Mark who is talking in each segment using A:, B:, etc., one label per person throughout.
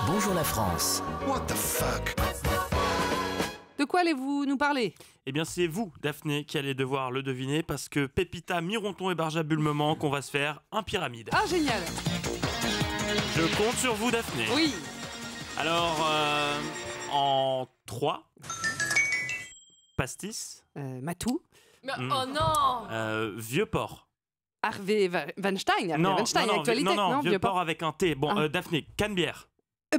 A: Bonjour la France.
B: What the fuck?
C: De quoi allez-vous nous parler?
D: Eh bien, c'est vous, Daphné, qui allez devoir le deviner parce que Pépita, Mironton et Barjabullement qu'on va se faire un pyramide.
C: Ah, génial!
D: Je compte sur vous, Daphné.
C: Oui.
D: Alors, en 3, pastis,
C: Matou?
E: Oh non!
D: vieux port.
C: Harvey Weinstein, actualité?
D: Non, vieux port
C: port.
D: avec un T. Bon,
C: Ah.
D: Daphné, Canebière.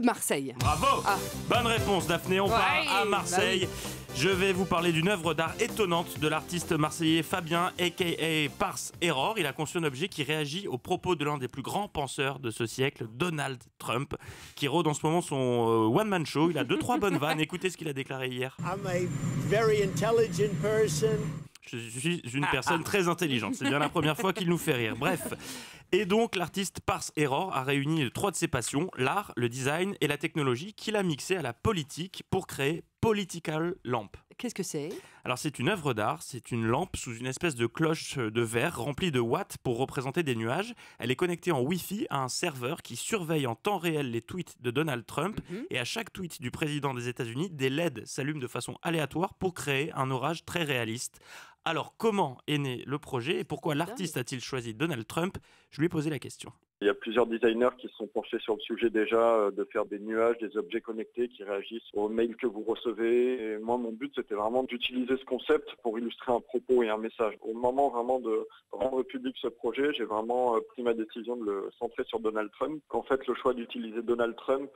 C: Marseille.
D: Bravo!
C: Ah.
D: Bonne réponse, Daphné. On part à
C: Ouais,
D: Marseille.
C: bah
D: Je vais vous parler d'une œuvre d'art étonnante de l'artiste marseillais Fabien, a.k.a. Pars Error. Il a conçu un objet qui réagit aux propos de l'un des plus grands penseurs de ce siècle, Donald Trump, qui rôde en ce moment son one-man show. Il a 2-3 bonnes vannes. Écoutez ce qu'il a déclaré hier.
F: I'm a very intelligent person.
D: Je suis une personne très intelligente. C'est bien la première fois qu'il nous fait rire. Bref. Et donc, l'artiste Pars Error a réuni 3 de ses passions, l'art, le design et la technologie, qu'il a mixé à la politique pour créer Political Lamp.
C: Qu'est-ce que c'est?
D: Alors, c'est une œuvre d'art, c'est une lampe sous une espèce de cloche de verre remplie de watts pour représenter des nuages. Elle est connectée en Wi-Fi à un serveur qui surveille en temps réel les tweets de Donald Trump. Et à chaque tweet du président des États-Unis, des LED s'allument de façon aléatoire pour créer un orage très réaliste. Alors, comment est né le projet et pourquoi l'artiste a-t-il choisi Donald Trump? Je lui ai posé la question.
G: Il y a plusieurs designers qui se sont penchés sur le sujet déjà, de faire des nuages, des objets connectés qui réagissent aux mails que vous recevez. Et moi, mon but, c'était vraiment d'utiliser ce concept pour illustrer un propos et un message. Au moment vraiment de rendre public ce projet, j'ai vraiment pris ma décision de le centrer sur Donald Trump. Qu'en fait, le choix d'utiliser Donald Trump,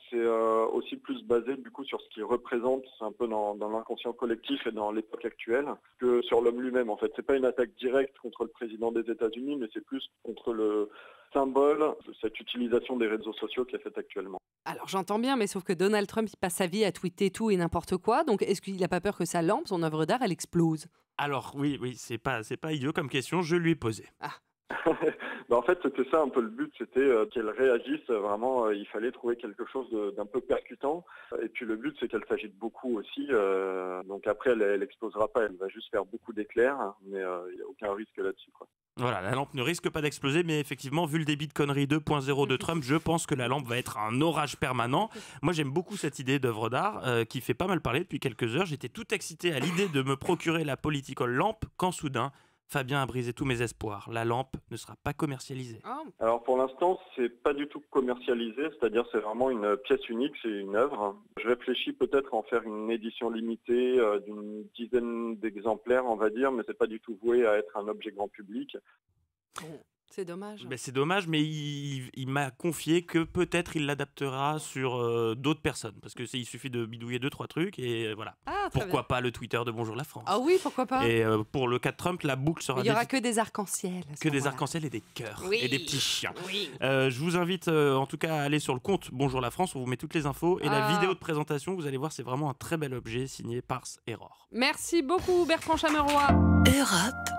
G: c'est aussi plus basé du coup sur ce qu'il représente, c'est un peu dans l'inconscient collectif et dans l'époque actuelle, que sur l'homme lui-même. En fait, c'est pas une attaque directe contre le président des États-Unis, mais c'est plus contre le symbole de cette utilisation des réseaux sociaux qui est faite actuellement.
C: Alors j'entends bien, mais sauf que Donald Trump, il passe sa vie à tweeter tout et n'importe quoi. Donc est-ce qu'il n'a pas peur que sa lampe, son œuvre d'art, elle explose?
D: Alors, oui, c'est pas idiot comme question, je lui ai posé.
G: En fait, c'était ça un peu le but, c'était qu'elle réagisse vraiment, il fallait trouver quelque chose d'un peu percutant. Et puis le but, c'est qu'elle s'agite beaucoup aussi. Donc après, elle explosera pas, elle va juste faire beaucoup d'éclairs, mais il n'y a aucun risque là-dessus, quoi.
D: Voilà, la lampe ne risque pas d'exploser, mais effectivement, vu le débit de conneries 2.0 de Trump, je pense que la lampe va être un orage permanent. Moi, j'aime beaucoup cette idée d'œuvre d'art qui fait pas mal parler depuis quelques heures. J'étais tout excité à l'idée de me procurer la Political Lamp quand soudain, Fabien a brisé tous mes espoirs. La lampe ne sera pas commercialisée.
G: Alors pour l'instant, c'est pas du tout commercialisé, c'est-à-dire c'est vraiment une pièce unique, c'est une œuvre. Je réfléchis peut-être à en faire une édition limitée d'une dizaine d'exemplaires, on va dire, mais c'est pas du tout voué à être un objet grand public.
C: C'est dommage.
D: Ben, c'est dommage, mais il m'a confié que peut-être il l'adaptera sur d'autres personnes. Parce qu'il suffit de bidouiller 2-3 trucs et voilà. Pourquoi pas le Twitter de Bonjour la France.
C: Ah oui, pourquoi pas.
D: Et pour le cas de Trump, la boucle sera...
C: Il n'y aura que des arcs-en-ciel.
D: Que des arcs-en-ciel et des cœurs.
C: Oui.
D: Et des petits chiens.
C: Oui.
D: Je vous invite en tout cas à aller sur le compte Bonjour la France. On vous met toutes les infos. Et la vidéo de présentation, vous allez voir, c'est vraiment un très bel objet signé Pars Error.
C: Merci beaucoup Bertrand Chameroy.
A: Europe